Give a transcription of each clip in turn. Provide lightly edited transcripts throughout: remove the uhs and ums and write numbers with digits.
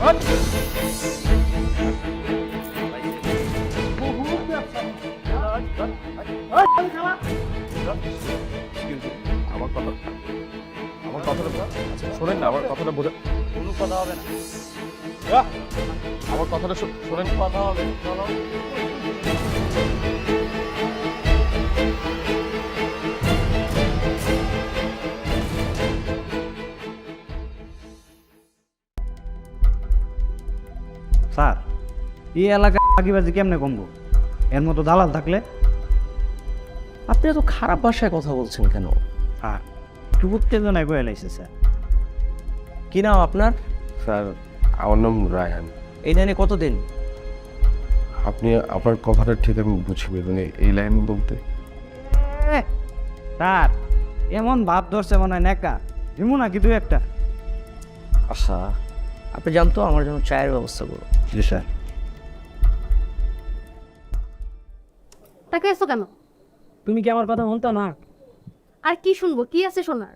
আমার কথা শোনেন না, আমার কথাটা বোঝা। কোনো কথা হবে না, আমার কথাটা শোনেন। কথা হবে। চলো। স্যার, এই এলাকায় বাগিবাজি কেমনে কমবো? এর মতো দালাল থাকলে? আপনি এত খারাপ ভাষায় কথা বলছেন কেন? হ্যাঁ, একটু উত্তেজনায় বয়ে লাইছে স্যার। কি নাম আপনার? স্যার, আমার নাম রায়হান। এই লাইনে কতদিন? আপনি আপনার কথাটা ঠিক আমি বুঝিনি, মানে এই লাইন বলতে। স্যার, এমন ভাব ধরছে মনে হয় নেকা দিমু নাকি দুই একটা? আচ্ছা, আপনি জানতো আমার জন্য চায়ের ব্যবস্থা করো। জি স্যার। তাকে এসো কেন? তুমি কি আমার কথা শুনতো না? আর কি শুনবো? কি আছে শোনার?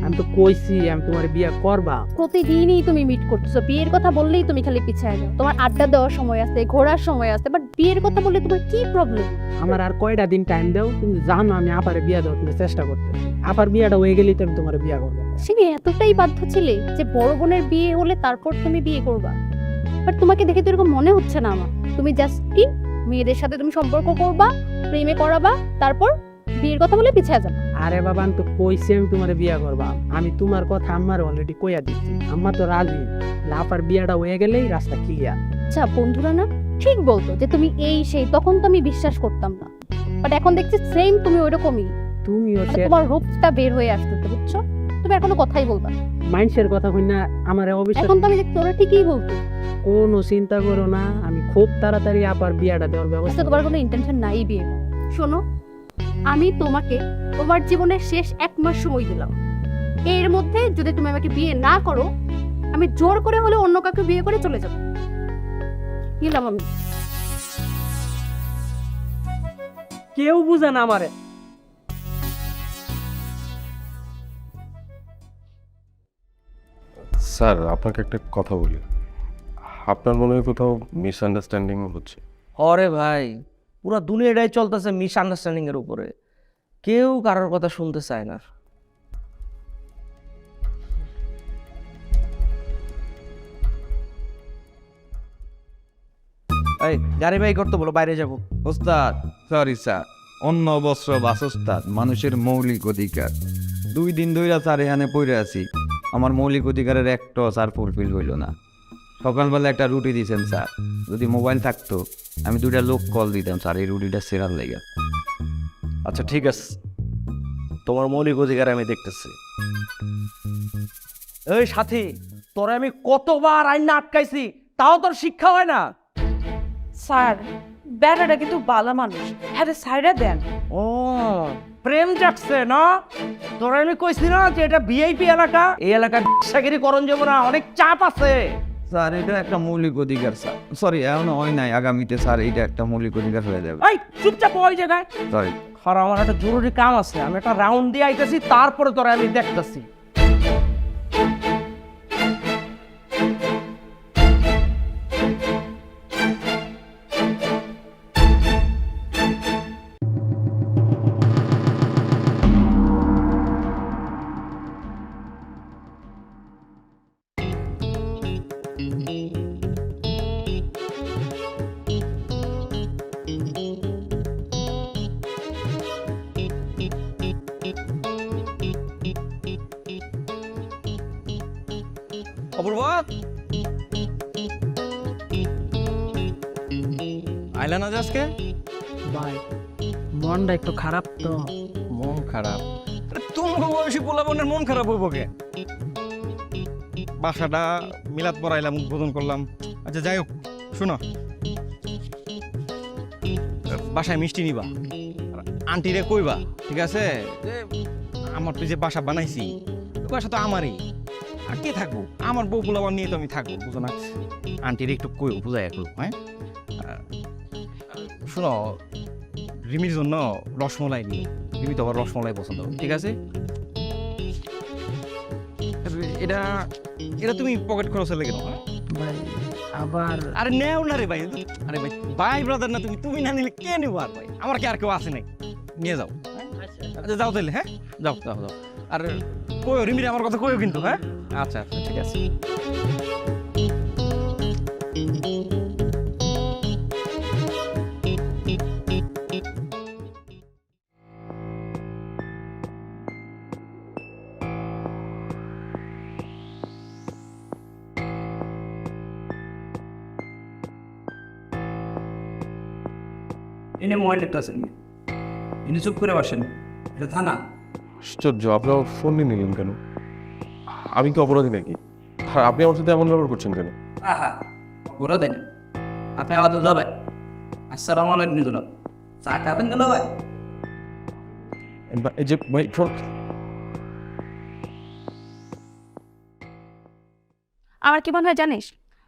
আমি তো কইছি আমি তোমার বিয়ে করবা। প্রতিদিনই তুমি মিট করতেছো, বিয়ের কথা বললেই তুমি খালি পিছায় যাও। তোমার আড্ডা দেওয়ার সময় আছে, ঘোরার সময় আছে, বাট বিয়ের কথা বললে তোমার কি প্রবলেম? আমার আর কয়টা দিন টাইম দাও, তুমি জানো আমি আপারে বিয়ে দেওয়ার জন্য চেষ্টা করতে। আপার বিয়েটা হয়ে গেলেই তো আমি তোমার বিয়ে করবো। তুমি এতটাই বাধ্য ছিলে যে বড় বোনের বিয়ে হলে তারপর তুমি বিয়ে করবা? বাট তোমাকে দেখে তো এরকম মনে হচ্ছে না আমার। তুমি জাস্ট কি মেয়েদের সাথে তুমি সম্পর্ক করবা, প্রেমে করাবা, তারপর বিয়ের কথা বলে পিছায় যাবা। আরে বাবা, আমি তো কইছি আমি তোমার বিয়ে করবা। আমি তোমার কথা আমার অলরেডি কইয়া দিচ্ছি, আম্মা তো রাজি। আপার বিয়েটা হয়ে গেলেই রাস্তা ক্লিয়ার। আচ্ছা, বন্ধুরা না ঠিক বলতো যে তুমি এই সেই, তখন তো আমি বিশ্বাস করতাম না, বাট এখন দেখছি সেম তুমি ওইরকমই। তুমিও মানে সে তোমার রূপটা বের হয়ে আসতেছে, বুঝছো? তুমি এখনো কথাই বলবা না। মাইন্ডসের কথা কই না, আমার অবশ্যই এখন তো আমি দেখছি ওরা ঠিকই বলতো। কোনো চিন্তা করো না, আমি খুব তাড়াতাড়ি আপার বিয়েটা দেওয়ার আচ্ছা, ব্যবস্থা তোমার কোনো ইন্টেনশন নাই বিয়ে করার। শোনো, আমি তোমাকে তোমার জীবনের শেষ 1 মাস সময় দিলাম। এর মধ্যে যদি তুমি আমাকে বিয়ে না করো, আমি জোর করে হলে অন্য কাউকে বিয়ে করে চলে যাব। গেলাম আমি। কেউ বুঝে না আমারে। স্যার, আপনাকে একটা কথা বলি। আপনার মনে হয় কোথাও মিসআন্ডারস্ট্যান্ডিং হচ্ছে। হরে ভাই, পুরো দুনিয়াটাই চলতেছে মিসআন্ডারস্ট্যান্ডিং এর উপরে। কেউ কারোর কথা শুনতে চায় না। এই গাড়ি বাই করতে বলো, বাইরে যাবো। ওস্তাদ, সরি স্যার, অন্ন বস্ত্র বাসস্থান মানুষের মৌলিক অধিকার। 2 দিন ধরে স্যার এখানে পড়ে আছি, আমার মৌলিক অধিকারের একটাও স্যার ফুলফিল হইল না। সকালবেলা একটা রুটি দিয়েছেন স্যার, যদি মোবাইল থাকতো আমি 2টা লোক কল দিতাম স্যার এই রুটিটা সেরার লেগে। আচ্ছা ঠিক আছে, তোমার মৌলিক অধিকার আমি দেখতেছি। এই সাথী, তোরে আমি কতবার আইনা আটকাইছি, তাও তোর শিক্ষা হয় না? স্যার, বেটাটা কিন্তু বালা মানুষ, হ্যাঁ সাইডা দেন। ও প্রেম জাগছে না? তোরা আমি কইছি না যে এটা ভিআইপি এলাকা, এই এলাকায় ব্যবসাগিরি করণ যাবো না, অনেক চাপ আছে। স্যার এটা একটা মৌলিক অধিকার স্যার, সরি এখনো হয় নাই, আগামীতে স্যার এইটা একটা মৌলিক অধিকার হয়ে যাবে। এই চুপচাপ ওই জায়গায়। সরি। আর আমার একটা জরুরি কাম আছে, আমি একটা রাউন্ড দিয়ে আইতেছি, তারপরে তোরা আমি দেখতেছি। অপূর্বা, আইলা না আজকে? ভাই, মনটা একটু খারাপ তো। মন খারাপ? তোমার বয়সী পোলাপনের মন খারাপ হইব কে? বাসাটা মিলাদ পড়াইলাম, উদ্বোধন করলাম। আচ্ছা যাই হোক, শোনো, বাসায় মিষ্টি নিবা, আন্টিরে কইবা, ঠিক আছে? যে আমার তুই যে বাসা বানাইছি, বাসা তো আমারই, আর কে থাকবো? আমার বউ পোলাপান নিয়ে তো আমি থাকবো, বুঝো না? আন্টিরে একটু কইও, বুঝাই একটু। হ্যাঁ শোনো, রিমির জন্য রসমলাই নিয়ে, রিমি তো আবার রসমলাই পছন্দ করে, ঠিক আছে? এটা এটা তুমি পকেট খরচে লেগে নাও। ভাই আবার আরে নেও না রে ভাই, আরে ভাই ভাই ব্রাদার না তুমি, তুমি না নিলে কে নেবো আর ভাই, আমার কি আর কেউ আছে নাই, নিয়ে যাও। আচ্ছা যাও তাহলে, হ্যাঁ যাও যাও যাও। আর কইও রিমিরে আমার কথা কইও কিন্তু, হ্যাঁ আচ্ছা আচ্ছা ঠিক আছে। এনে মোবাইল দেখতেছেন, এনে চুপ করে বসেন, এটা থানা। আশ্চর্য, আপনার ফোন নিয়ে নিলেন কেন? আমি কি অপরাধী নাকি? আর আপনি আমার সাথে এমন ব্যবহার করছেন কেন? আহা ঘোরা দেন, আপনি আলাদা যাবে। আসসালামু আলাইকুম জনাব, চা খাবেন কেন ভাই? এই যে ভাই আমার কি মনে হয় জানিস,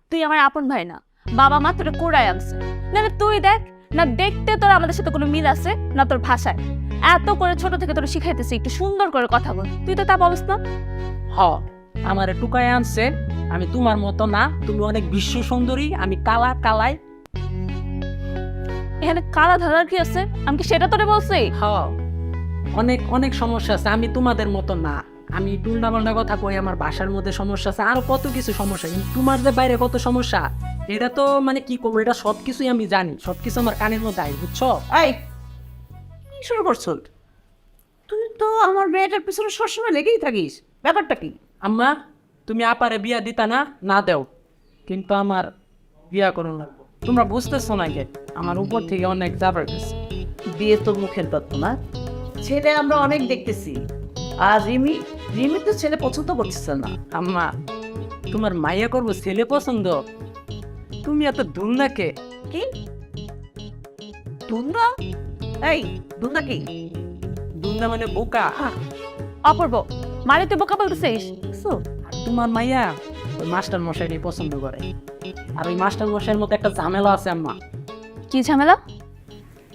তুই আমার আপন ভাই না, বাবা মা তোর কোড়ায় আনছে। না তুই দেখ না, দেখতে তোর আমাদের সাথে কোনো মিল আছে না, তোর ভাষায় এত করে ছোট থেকে তোর শিখাইতেছি একটু সুন্দর করে কথা বল, তুই তো তা বলস না। হ আমারে টুকায় আনছে, আমি তোমার মতো না, তুমি অনেক বিশ্ব সুন্দরী, আমি কালা কালাই। এখানে কালা ধরার কি আছে, আমি কি সেটা তোরে বলছি? হ অনেক অনেক সমস্যা আছে, আমি তোমাদের মতো না, আমি টুলনা পাল্টা কথা কই, আমার বাসার মধ্যে সমস্যা আছে, আরো কত কিছু সমস্যা, কিন্তু তোমার যে বাইরে কত সমস্যা, এটা তো মানে কি করবো, এটা সবকিছুই আমি জানি, সবকিছু আমার কানের মধ্যে আই, বুঝছো? এই কি শুরু করছো? তুই তো আমার মেয়েটার পিছনে সবসময় লেগেই থাকিস, ব্যাপারটা কি? আম্মা তুমি আপারে বিয়া দিতা না, না দেও, কিন্তু আমার বিয়া করুন লাগবো। তোমরা বুঝতেছো না কে, আমার উপর থেকে অনেক জাবার গেছে। বিয়ে তো মুখের তত্ত্ব না, ছেলে আমরা অনেক দেখতেছি, আর রিমি তো ছেলে পছন্দ করতেছে না। আম্মা তোমার মাইয়া করবো ছেলে পছন্দ, তুমি এত দুমনা কে? কি দুন্দা? এই দুন্দা কি? দুমনা মানে বোকা। অপূর্ব মানে তুই বোকা বলতেছিস? আর তোমার মাইয়া ওই মাস্টার মশাইটাই পছন্দ করে, আর ওই মাস্টার মশাইয়ের মতো একটা ঝামেলা আছে আম্মা। কি ঝামেলা?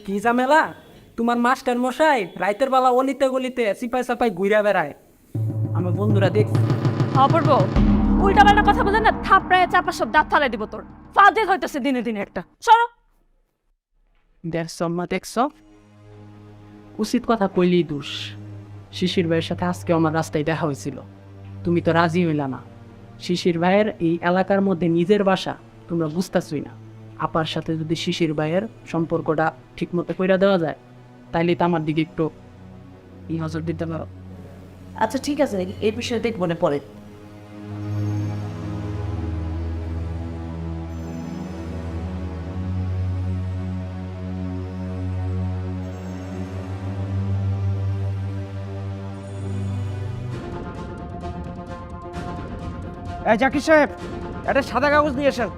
কি ঝামেলা? তোমার মাস্টার মশাই রাইতের বেলা অলিতে গলিতে সিপাই সাপাই ঘুরা বেড়ায়, আমার বন্ধুরা দেখ। অপূর্ব উল্টা পাল্টা কথা বলে না, থাপড়ায় চাপা সব দাঁত ফালাই দিব তোর, ফাজিল হইতেছে দিনে দিনে একটা। সরো। দেখছো আম্মা, দেখছো উচিত কথা কইলেই দোষ। শিশির ভাইয়ের সাথে আজকে আমার রাস্তায় দেখা হয়েছিল, তুমি তো রাজি হইলা না। শিশির ভাইয়ের এই এলাকার মধ্যে নিজের বাসা, তোমরা বুঝতেছই না। আপার সাথে যদি শিশির ভাইয়ের সম্পর্কটা ঠিক মতো কইরা দেওয়া যায়, তাইলে তো আমার দিকে একটু নজর দিতে পারো। আচ্ছা ঠিক আছে, এই বিষয়ে দেখবো না পরে। এই জাকির সাহেব, একটা সাদা কাগজ নিয়ে এসেন।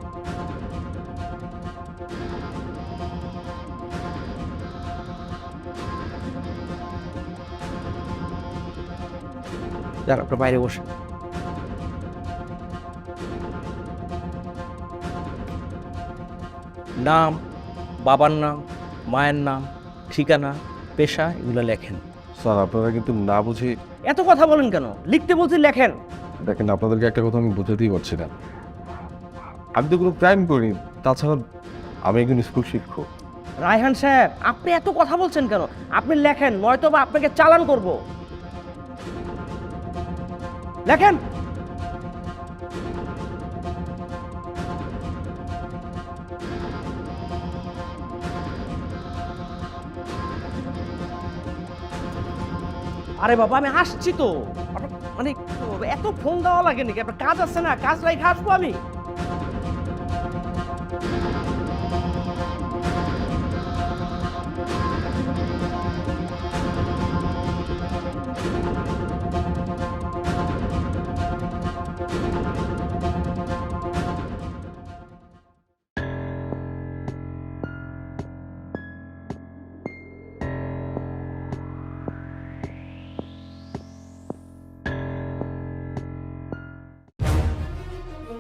যাক আপনার বাইরে বসে। নাম, বাবার নাম, মায়ের নাম, ঠিকানা, পেশা এগুলো লেখেন। স্যার আপনারা কিন্তু না বুঝে, এত কথা বলেন কেন? লিখতে বলছি লেখেন। দেখেন আপনাদেরকে একটা কথা আমি বোঝাতেই পারছি না, আমি তো কোনো ক্রাইম করিনি, তাছাড়া আমি একজন স্কুল শিক্ষক। রায়হান সাহেব আপনি এত কথা বলছেন কেন? আপনি লেখেন, নয়তো বা আপনাকে চালান করব। লেখেন। আরে বাবা আমি আসছি তো, মানে এত ফোন দেওয়া লাগে নাকি? আপনার কাজ আছে না, কাজ রেখে আসবো আমি।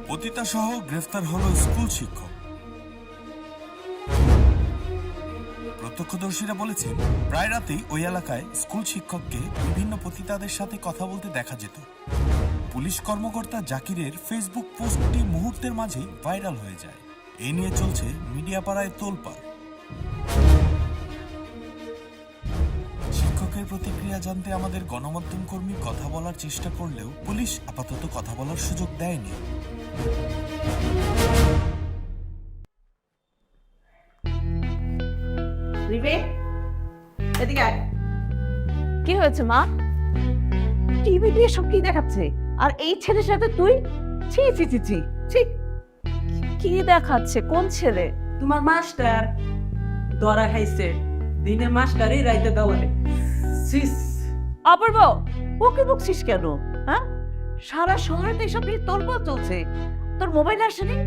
পতিতাসহ গ্রেফতার হলো স্কুল শিক্ষক। প্রত্যক্ষদর্শীরা বলেছেন, প্রায় রাতেই ওই এলাকায় স্কুল শিক্ষককে বিভিন্ন পতিতাদের সাথে কথা বলতে দেখা যেত। পুলিশ কর্মকর্তা জাকিরের ফেসবুক পোস্টটি মুহূর্তের মাঝেই ভাইরাল হয়ে যায়। এ নিয়ে চলছে মিডিয়া পাড়ায় তোলপাড়। শিক্ষকের প্রতিক্রিয়া জানতে আমাদের গণমাধ্যম কর্মী কথা বলার চেষ্টা করলেও পুলিশ আপাতত কথা বলার সুযোগ দেয়নি। কি হয়েছে মা? টিভিতে এসব কি দেখাচ্ছে? আর এই ছেলের সাথে তুই? ছি ছি ছি ছি ছি। কি দেখাচ্ছে? কোন ছেলে? তোমার মাস্টার ধরা খাইছে, দিনে মাস্টারই রাইতে দেওয়ালে। সিস অপূর্ব, ওকে বকছিস কেন? হ্যাঁ, সারা শহরে তো এসব নিয়ে তোলপাড় চলছে। তোর মোবাইল আসেনি?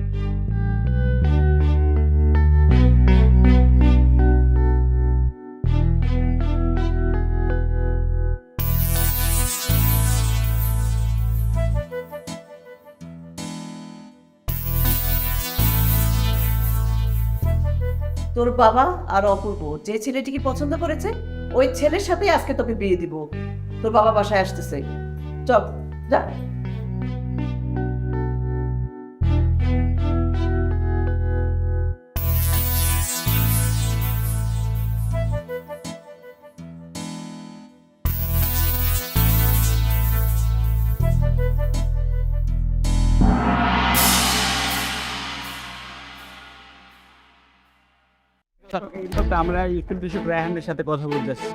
তোর বাবা আর অপূর্ব যে ছেলেটিকে পছন্দ করেছে ওই ছেলের সাথে আজকে তোকে বিয়ে দিব। তোর বাবা বাসায় আসতেছে, চল যা। আমরা স্কুল শিক্ষক রায়হানের সাথে কথা বলতেছি।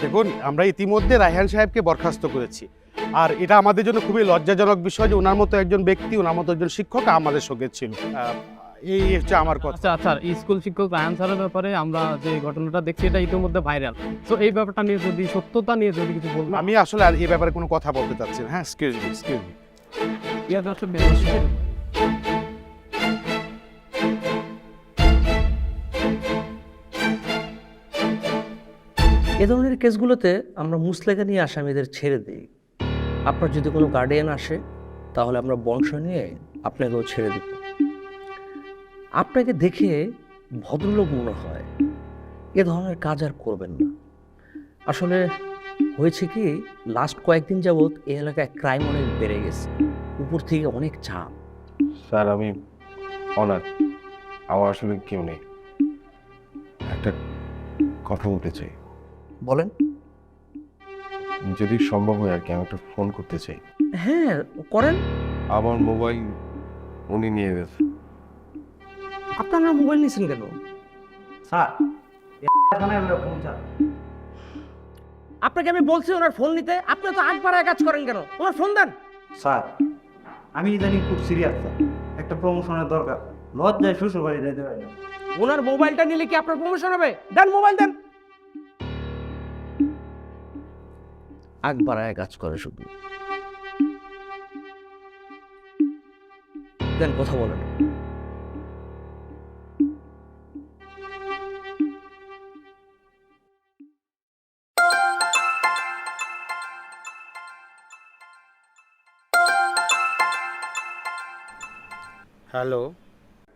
দেখুন, আমরা ইতিমধ্যে রায়হান সাহেবকে বরখাস্ত করেছি। আর এটা আমাদের জন্য খুবই লজ্জাজনক বিষয় যে ওনার মতো একজন ব্যক্তি, ওনার মতো একজন শিক্ষক আমাদের সঙ্গে ছিল। এই হচ্ছে আমার কথা। আচ্ছা স্যার, স্কুল শিক্ষক রায়হান স্যারের ব্যাপারে আমরা যে ঘটনাটা দেখছি এটা ইতিমধ্যে ভাইরাল। তো এই ব্যাপারটা নিয়ে যদি সত্যতা নিয়ে যদি কিছু বলবেন। আমি আসলে আর এই ব্যাপারে কোনো কথা বলতে চাচ্ছি না। হ্যাঁ, এক্সকিউজ মি। এ ধরনের কেসগুলোতে আমরা মুসলেখা নিয়ে আসামিদের ছেড়ে দিই। আপনার যদি কোনো গার্ডিয়ান আসে তাহলে আমরা বংশ নিয়ে আপনাকেও ছেড়ে দিব। আপনাকে দেখে ভদ্রলোক মনে হয়, এ ধরনের কাজ আর করবেন না। আসলে হয়েছে কি, লাস্ট কয়েকদিন যাবৎ এই এলাকায় ক্রাইম অনেক বেড়ে গেছে, উপর থেকে অনেক চাপ। স্যার আমি অনাথ, আমার আসলে কেউ নেই। একটা কথা বলতে চাই। বলেন। যদি সম্ভব হয় আর কি, আমি একটা ফোন করতে চাই। হ্যাঁ করেন। আমার মোবাইল উনি নিয়ে গেছে। আপনারা মোবাইল নিয়েছেন কেন? স্যার, আপনাকে আমি বলছি ওনার ফোন নিতে, আপনি তো আগ বাড়ায় কাজ করেন কেন? ওনার ফোন দেন। স্যার, আমি ইদানিং খুব সিরিয়াস স্যার, একটা প্রমোশনের দরকার, লজ্জায় শ্বশুর বাড়ি যেতে পারি না। ওনার মোবাইলটা নিলে কি আপনার প্রমোশন হবে? দেন মোবাইল দেন। আগ বাড়ায় কাজ করে শুধু। দেন, কথা বলেন। হ্যালো।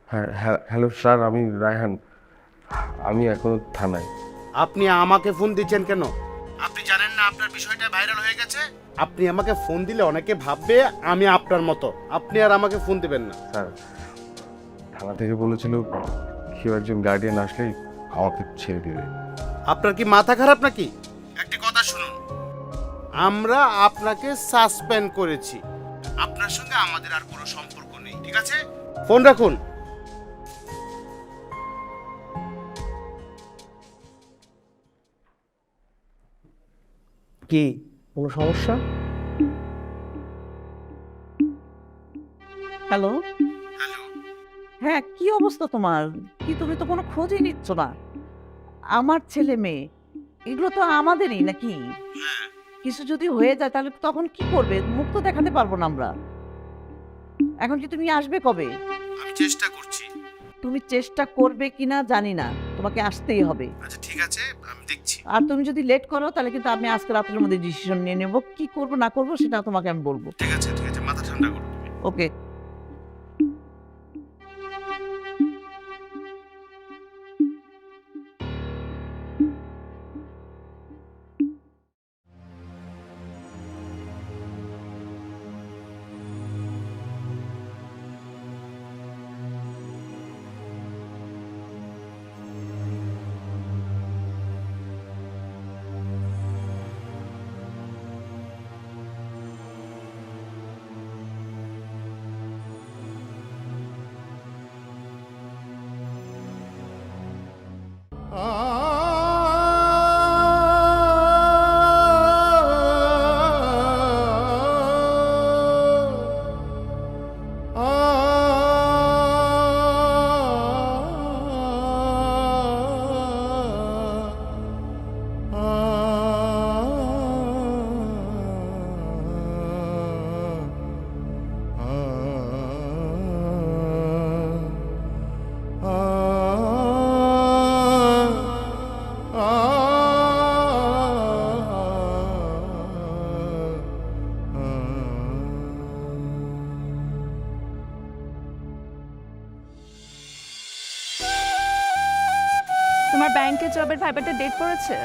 হ্যাঁ হ্যালো স্যার, আমি রায়হান। আমি এখনো থানায়। আপনি আমাকে ফোন দিচ্ছেন কেন? আপনি জানেন না আপনার বিষয়টা ভাইরাল হয়ে গেছে? আপনি আমাকে ফোন দিলে অনেকে ভাববে আমি আপনার মতো। আপনি আর আমাকে ফোন দিবেন না। স্যার, থানা থেকে বলেছিল কেউ একজন গার্ডিয়ান আসলেই আমাকে ছেড়ে দেবে। আপনার কি মাথা খারাপ নাকি? একটি কথা শুনুন, আমরা আপনাকে সাসপেন্ড করেছি। আপনার সঙ্গে আমাদের আর কোনো সম্পর্ক নেই, ঠিক আছে? ফোন রাখুন। কি কোনো সমস্যা? হ্যালো। হ্যাঁ, কি অবস্থা তোমার? কি তুমি তো কোনো খোঁজই নিচ্ছ না। আমার ছেলে মেয়ে এগুলো তো আমাদেরই নাকি? কিছু যদি হয়ে যায় তাহলে তখন কি করবে? মুখ তো দেখাতে পারবো না আমরা। এখন কি তুমি আসবে কবে? আমি চেষ্টা করছি। তুমি চেষ্টা করবে কিনা জানি না, তোমাকে আসতেই হবে। আচ্ছা ঠিক আছে, আমি দেখছি। আর তুমি যদি লেট করো তাহলে কিন্তু আমি আজকে রাতের মধ্যে ডিসিশন নিয়ে নেব, কি করব না করব সেটা তোমাকে আমি বলবো। ঠিক আছে, মাথা ঠান্ডা করো তুমি। ওকে। ব্যাংকের জবের ভাইবাটা ডেট পড়েছে?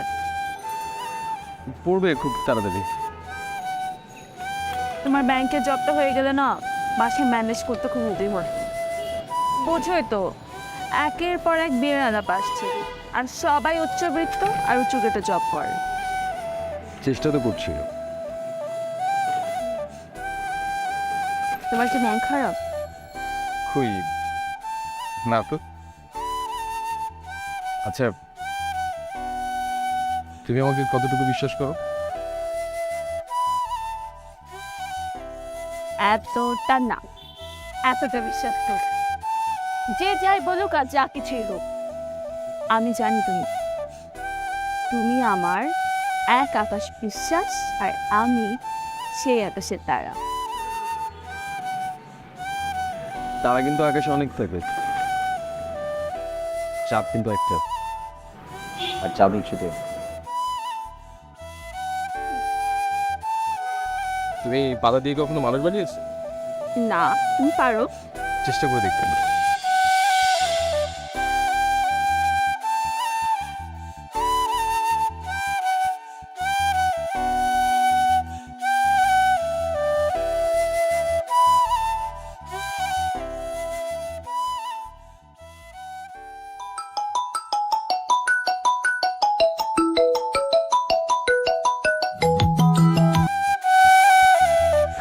পড়বে খুব তাড়াতাড়ি। তোমার ব্যাংকের জবটা হয়ে গেলে না বাসায় ম্যানেজ করতে খুব উঠেই হয়। বোঝোই তো একের পর এক বিয়ের আলাপ আসছে, আর সবাই উচ্চবৃত্ত আর উঁচু গেটে জব করে। চেষ্টা তো করছি। তোমার কি মন খারাপ? খুই না তো। আচ্ছা, তুমি আমাকে কতটুকু বিশ্বাস করো? এতটা না, এতটা বিশ্বাস কর। যে যাই বলুক আর যা কিছুই হোক, আমি জানি তুমি আমার এক আকাশ বিশ্বাস, আর আমি সেই আকাশের তারা। তারা কিন্তু আকাশে অনেক থাকে, চাপ কিন্তু একটা, আর চাপ ইচ্ছুতে। তুমি পাতা দিয়ে কখনো মানুষ বানিয়েছো? না, তুমি পারো। চেষ্টা করে দেখতে।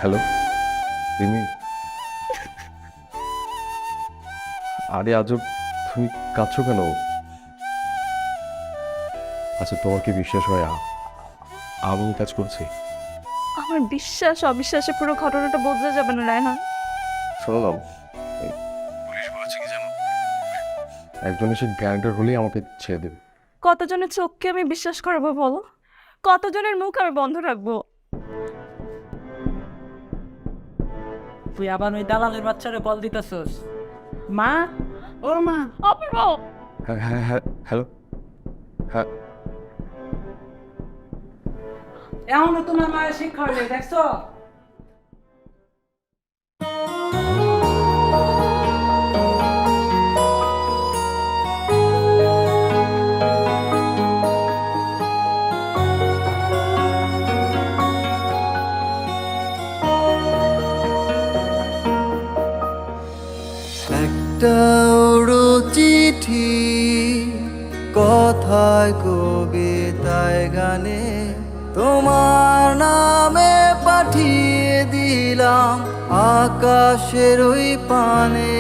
হ্যালো রিমি। আরে আজব, তুমি কাঁদছো কেন? আচ্ছা, তোমার কি বিশ্বাস হয় আমি কাজ করছি? আমার বিশ্বাস অবিশ্বাসে পুরো ঘটনাটা বদলে যাবে না রায়হান। শোনো না, পুলিশ বলেছে কি জানো, একজন এসে গ্যারান্টার হলেই আমাকে ছেড়ে দেবে। কতজনের চোখকে আমি বিশ্বাস করবো বলো? কতজনের মুখ আমি বন্ধ রাখবো? তুই আবার ওই দালালের বাচ্চারে কল দিতেছস? মা, ও মা। অপূর্ব, হ্যাঁ হ্যাঁ হ্যাঁ, হ্যালো, হ্যাঁ। এমনও তোমার মায়ের শিক্ষা হইলে দেখছো? একটা উড়ো চিঠি, কথায় কবিতায় গানে তোমার নামে পাঠিয়ে দিলাম আকাশের ওই পানে।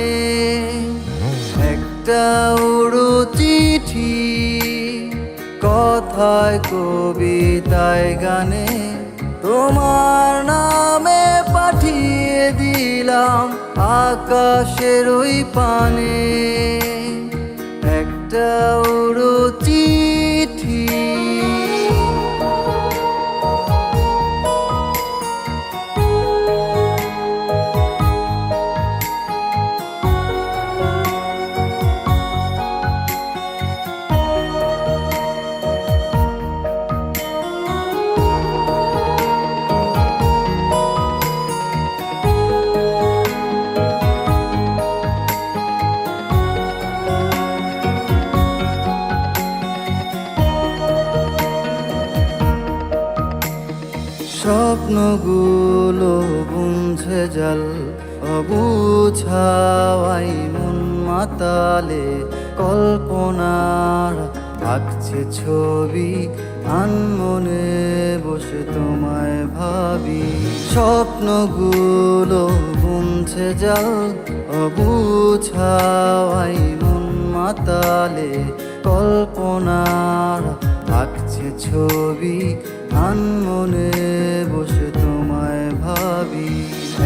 একটা উড়ো চিঠি, কথায় কবিতায় গানে তোমার নামে পাঠিয়ে দিলাম আকাশের ওই পানে। একটা উড়ো চিঠি। স্বপ্নগুলো বুনছে জাল, অবুঝাওয়াই মন মাতালে, কল্পনার আঁকছে ছবি, আনমনে বসে তোমায় ভাবি। স্বপ্নগুলো বুনছে জাল, অবুঝাওয়াই মন মাতালে, কল্পনার আঁকছে ছবি, আনমনে বসে তোমায় ভাবি।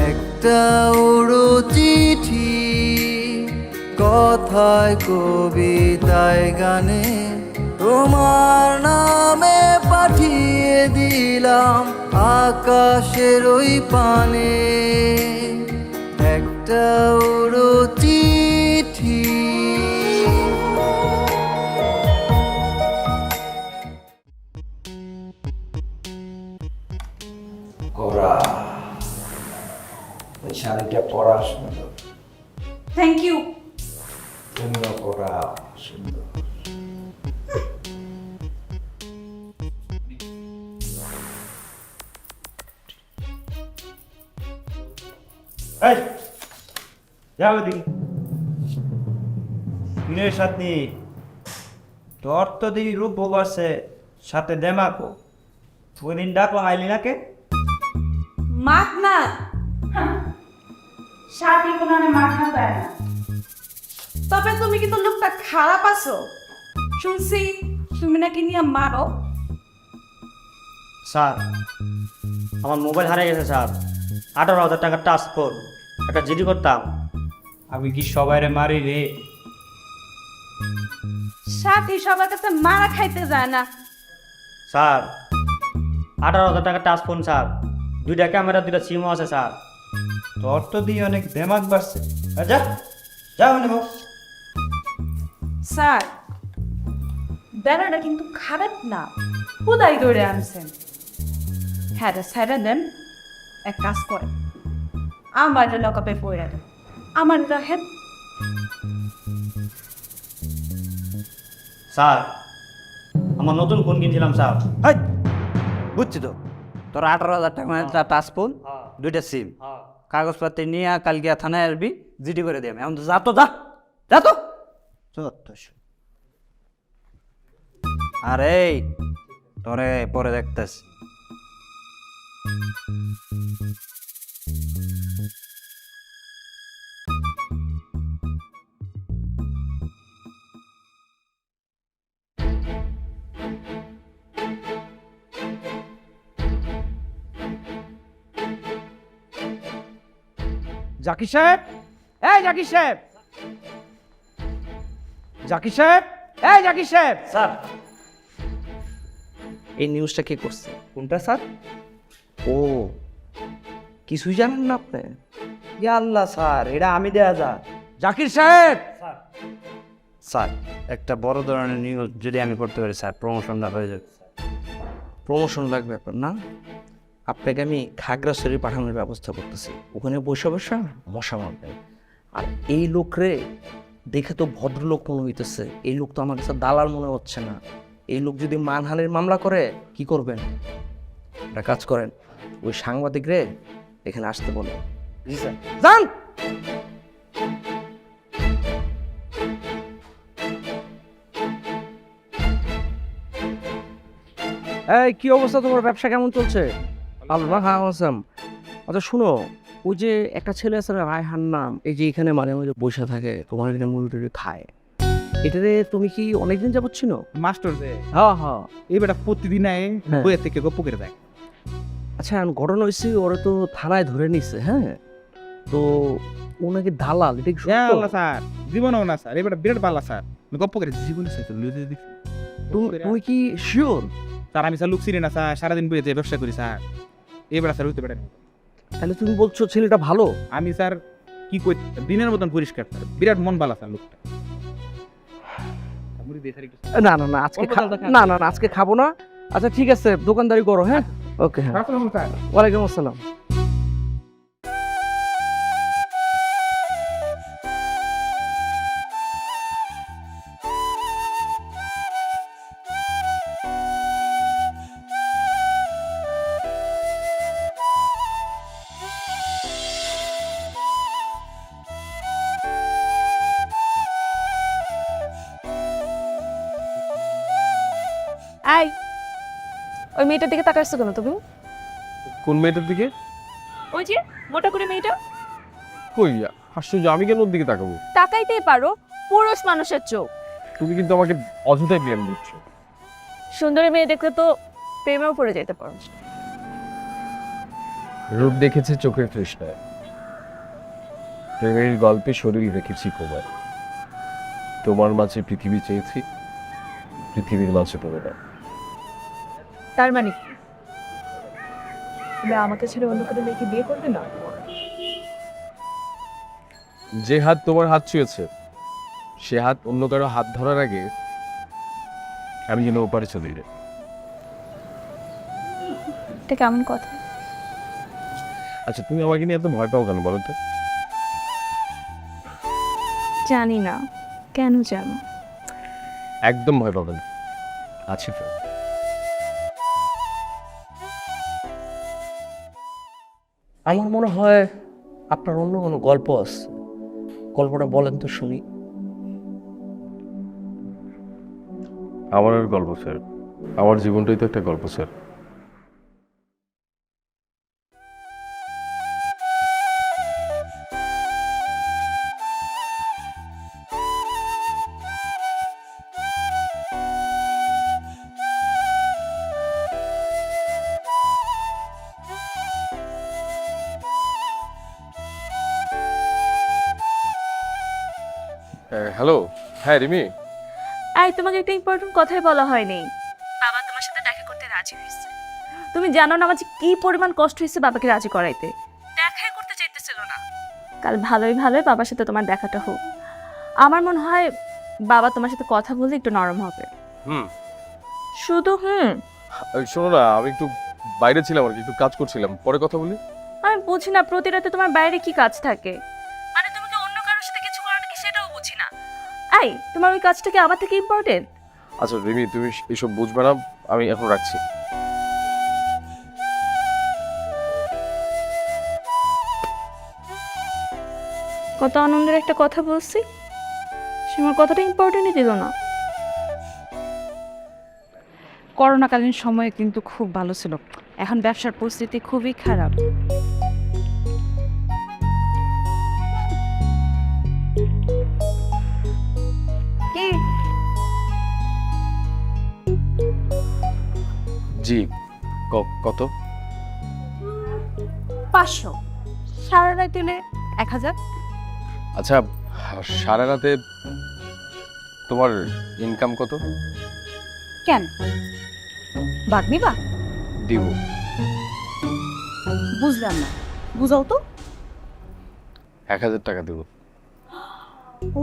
একটা উড়ো চিঠি, কথায় কবিতায় গানে তোমার নামে পাঠিয়ে দিলাম আকাশের ওই পানে। একটা উড়ো চিঠি। গোরা, ওই শাড়িটা পরা সুন্দর। Thank you. সুন্দর গোরা, সুন্দর। এই যাও এদিকে কিরে সাথী তোর তো দিই রূপ ভোগ আছে সাথে দেমাকো ওই দিন ডাকো আইলি নাকে মাখ না সাথী কোনো মাখ না দেয় না। তবে তুমি কিন্তু লোকটা খারাপ আছো, শুনছি তুমি নাকি নিয়ে মারো। স্যার আমার মোবাইল হারিয়ে গেছে স্যার, 18,000 টাকার টাচ ফোন, একটা জিডি করতাম। আমি কি সবাইরে মারি রে? সাথী সবার কাছে মারা খাইতে যায় না। স্যার 18,000 টাকার টাচ ফোন স্যার, 2টা ক্যামেরা 2টা সিমও আছে স্যার। তোর তো দিয়ে অনেক দেমাগ বাড়ছে। যা যাও নেব স্যার ব্যানারটা কিন্তু খারাপ না, কোথায় ধরে আনছেন। হ্যাঁ স্যারা দেন, এক কাজ করে আমার লকআপে পড়ে দেন, আমার রাখেন। স্যার আমার নতুন ফোন কিনছিলাম স্যার। বুঝছি তো, তোর 18,000 টাকা টাচ ফোন, 2টা সিম, কাগজপত্র নিয়ে কালকে থানায় আসবি, জিডি করে দেবে। এখন তো যা তো যা যা তো। আরে তোরে পরে দেখতেছি। জাকির সাহেব, এই জাকির সাহেব, জাকির সাহেব, এই জাকির সাহেব। স্যার এই নিউজটা কে করছে? কোনটা স্যার? ও, কিছুই জানেন না আপনি? ইয়া আল্লাহ স্যার, এটা আমি দেয়া যা। জাকির সাহেব, স্যার একটা বড় ধরনের নিউজ যদি আমি করতে পারি স্যার, প্রমোশনটা হয়ে যাবে। প্রমোশন লাগবে আপনার না? আপনাকে আমি খাগড়াছড়ি পাঠানোর ব্যবস্থা করতেছি, ওখানে বসে বসে মশা মারবেন। আর এই লোকরে দেখে তো ভদ্রলোক মনে হইতেছে, এই লোক তো আমার কাছে দালাল মনে হচ্ছে না। এই লোক যদি মানহানির মামলা করে কি করবেন? একটা কাজ করেন, ওই সাংবাদিক রে এখানে আসতে বলেন। জি স্যার। যান। এই কি অবস্থা, তোমার ব্যবসা কেমন চলছে? আল্লাহ হ্যাঁ আসাম। আচ্ছা শুনো, ওই যে একটা ছেলে আছে না রায়হান নাম, এই যে এখানে মাঝে মাঝে বসে থাকে, তোমার এখানে মুড়ি টুড়ি খায়, এটাতে তুমি কি অনেকদিন যাবত চিনো? মাস্টার যে হ্যাঁ হ্যাঁ, এই বেটা প্রতিদিন আয় বইয়ের থেকে গপ্প করে দেয়। আচ্ছা ঘটনা হয়েছে, ওরা তো থানায় ধরে নিচ্ছে। হ্যাঁ, তো ও নাকি দালাল, এটা কি সত্য? স্যার জীবনও না স্যার, এই বেটা বিরাট পাল্লা স্যার, গপ্প করে জীবনে তুমি কি শিওর? স্যার আমি স্যার লুক চিনি না স্যার, সারাদিন বইয়ে যে ব্যবসা করি স্যার, এই বেটা স্যার হইতে পারে না। তাহলে তুমি বলছো ছেলেটা ভালো? আমি স্যার কি কই, দিনের মতন পরিষ্কার স্যার, বিরাট মন বালা স্যার লোকটা। না না না আজকে না না না আজকে খাবো না। আচ্ছা ঠিক আছে, দোকানদারি করো। হ্যাঁ ওকে, হ্যাঁ ওয়ালাইকুম আসসালাম। আই ওই মেয়েটার দিকে তাকাচ্ছ কেন তুমি? কোন মেয়েটার দিকে? ওই যে মোটা করে মেয়েটা। কই আশ্চর্য, আমি কেন ওর দিকে তাকাবো? তাকাইতেই পারো, পুরুষ মানুষের চোখ। তুমি কিন্তু আমাকে অযথাই প্রেম দিচ্ছ। সুন্দরী মেয়ে দেখলে তো প্রেমেও পড়ে যেতে পারো। রূপ দেখেছে চোখের তৃষ্ণায়, প্রেমের গল্পে শরীর রেখেছি কোমায়। তোমার মাঝে পৃথিবী চেয়েছি, পৃথিবীর মাঝে পড়ে না। তার মানে তুমি আমাকে ছেড়ে অন্য কোনো মেয়েকে বিয়ে করবে না? যে হাত তোমার হাত ছুঁয়েছে, সে হাত অন্য কারো হাত ধরার আগে আমি যেন ওপারে চলে যাই। এটা কেমন কথা? আচ্ছা তুমি আমাকে নিয়ে এত ভয় পাও কেন বলো তো? জানি না কেন জানো। একদম ভয় পাবে না, আছি তো। আমার মনে হয় আপনার অন্য কোনো গল্প আছে? গল্পটা বলেন তো শুনি। আমার আর গল্প স্যার, আমার জীবনটাই তো একটা গল্প স্যার। হ্যালো, হ্যাঁ রিমি। এই তোমাকে একটা ইম্পর্টেন্ট কথাই বলা হয়নি। বাবা তোমার সাথে দেখা করতে রাজি হয়েছে। তুমি জানো না আমার যে কি পরিমাণ কষ্ট হয়েছে বাবাকে রাজি করাইতে। দেখাই করতে চাইতেছিল না। কাল ভালোই ভালোই বাবার সাথে তোমার দেখাটা হোক। আমার মনে হয় বাবা তোমার সাথে কথা বললে একটু নরম হবে। শুধু শোনো না, আমি একটু বাইরে ছিলাম আর কি, একটু কাজ করছিলাম, পরে কথা বলি। আমি বুঝি না প্রতি রাতে তোমার বাইরে কি কাজ থাকে। মানে তুমি কি অন্য কারোর সাথে কিছু করো নাকি সেটাও বুঝি না। এই তোমার ওই কাজটা কি আমার থেকে ইম্পর্টেন্ট? আচ্ছা রিমি, তুমি এসব বুঝবে না, আমি এখন রাখছি। কত আনন্দের একটা কথা বলছি, সে আমার কথাটা ইম্পর্টেন্টই দিল না। করোনাকালীন সময়ে কিন্তু খুব ভালো ছিল, এখন ব্যবসার পরিস্থিতি খুবই খারাপ। কি জি, কত? 500 সারা রাত দিলে 1000। আচ্ছা, সারা রাতে তোমার ইনকাম কত? কেন বাদ নিবা? দিব। বুঝলাম না, বুঝাও তো। 1000 টাকা দেব।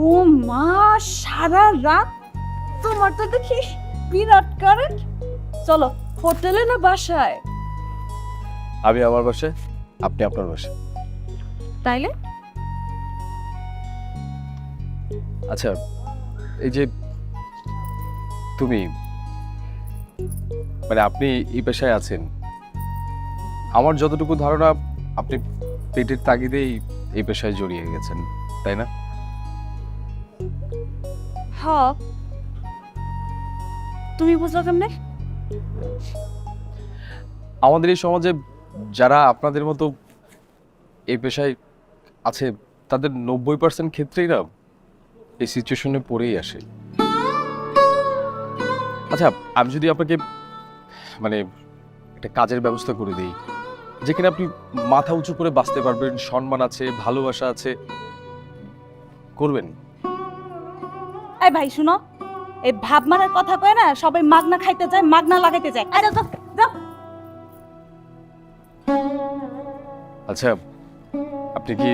ও মা, সারা রাত? তোমার তো দেখি বিরাট কারেন্ট। চলো হোটেলে না বাসায়? আমি আমার বাসায়, আপনি আপনার বাসায়। তাইলে আচ্ছা, এই যে তুমি, মানে আপনি এই পেশায় আছেন, আমার যতটুকু ধারণা আপনি পেটের তাগিদেই এই পেশায় জড়িয়ে গেছেন, তাই না? হ্যাঁ, তুমি বুঝলো কেমনে? আমাদের এই সমাজে যারা আপনাদের মতো এই পেশায় আছে তাদের 90% ক্ষেত্রেই না এই সিচুয়েশনে পড়েই আসে। আচ্ছা, আমি যদি আপনাকে মানে একটা কাজের ব্যবস্থা করে দিই যেখানে আপনি মাথা উঁচু করে বাঁচতে পারবেন, সম্মান আছে, ভালোবাসা আছে, করবেন? এই ভাই শুনো, এই ভাব মারার কথা কয় না, সবাই মাগনা খাইতে যায়, মাগনা লাগাইতে যায়। আরে যাও যাও। আচ্ছা, আপনি কি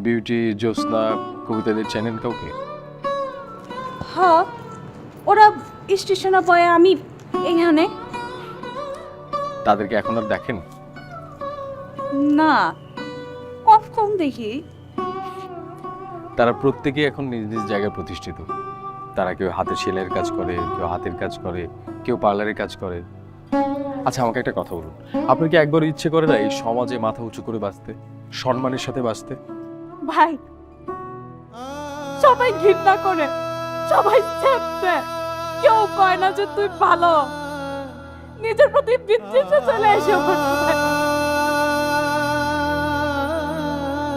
বিউটি, জ্যোৎস্না, কবিতাদের চেনেন কাউকে? হ্যাঁ, ওরা স্টেশনে পড়ে, আমি এইখানে। তাদেরকে এখন আর দেখেন? না, কখন দেখি। তারা প্রত্যেকেই এখন নিজ নিজ জায়গায় প্রতিষ্ঠিত। তারা কেউ হাতের সেলাইয়ের কাজ করে, কেউ হাতের কাজ করে, কেউ পার্লারের কাজ করে। আচ্ছা, আমাকে একটা কথা বলুন, আপনার কি একবার ইচ্ছে করে না এই সমাজে মাথা উঁচু করে বাঁচতে, সম্মানের সাথে বাঁচতে? ভাই, সবাই ঘৃণা করে, সবাই চেপতে, কেউ কয় না যে তুই ভালো। নিজের প্রতি বিদ্বেষে চলে এসে পড়ছে।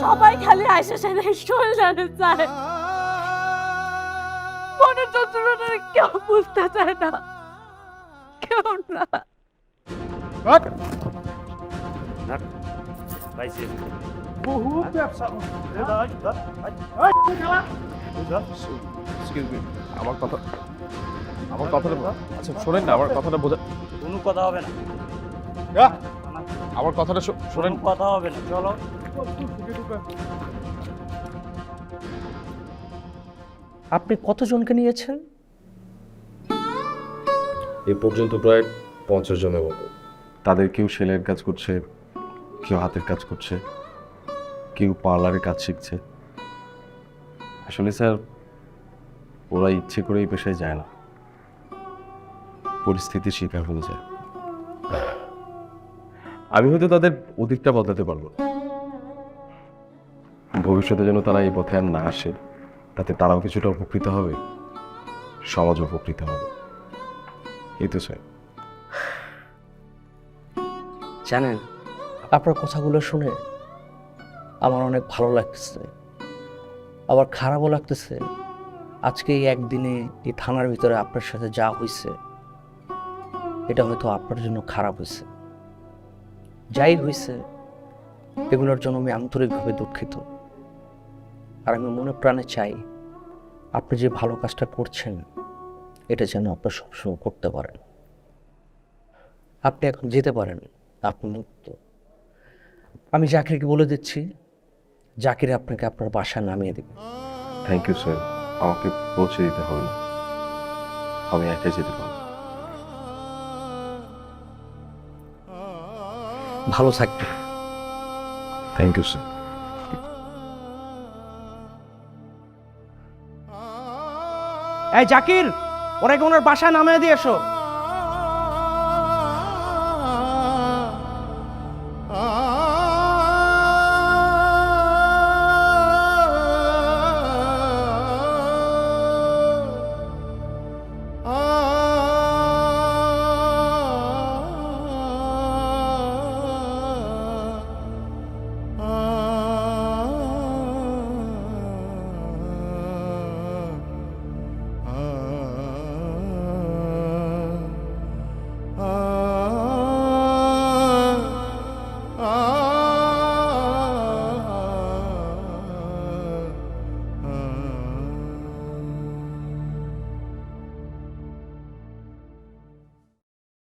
সবাই খালি আইসা সেরে শোল্ডারে চায়, মনের যন্ত্রণা কেউ বুঝতে চায় না, কেউ না। আমার কথাটা আচ্ছা শোনেন না, আমার কথাটা বোঝা। কোনো কথা হবে না, আমার কথাটা শোনেন। কথা হবে না, চলো। আপনি কতজনকে নিয়েছেন? এ পর্যন্ত প্রায় 50 জনের মতো। তাদের কেউ সেলাইয়ের কাজ করছে, কেউ হাতের কাজ করছে, কেউ পার্লারের কাজ শিখছে। আসলে স্যার, ওরা ইচ্ছে করে এই পেশায় যায় না, পরিস্থিতির শিকার হয়ে যায়। আমি হয়তো তাদের অতীতটা বদলাতে পারবো না, ভবিষ্যতে যেন তারা এই পথে আর না আসে, তাতে তারাও কিছুটা উপকৃত হবে, সমাজ উপকৃত হবে। এই তো স্যার। জানেন, আপনার কথাগুলো শুনে আমার অনেক ভালো লাগতেছে, আবার খারাপও লাগতেছে। আজকে এই একদিনে এই থানার ভিতরে আপনার সাথে যা হয়েছে, এটা হয়তো আপনার জন্য খারাপ হয়েছে। যাই হয়েছে, এগুলোর জন্য আমি আন্তরিকভাবে দুঃখিত। আর আমি মনে প্রাণে চাই আপনি যে ভালো কাজটা করছেন, এটা যেন আপনার সবসময় করতে পারেন। আপনি এখন যেতে পারেন, আপনি মুক্ত। আমি জাকিরকে বলে দিচ্ছি, জাকির আপনাকে আপনার বাসায় নামিয়ে দেবে। থ্যাংক ইউ স্যার, আমাকে পৌঁছে দিতে হবে না, আমি একাই যেতে পারবো। ভালো থাকবে। Thank you sir. এই জাকির, ওরা ওনার বাসায় নামিয়ে দিয়ে এসো।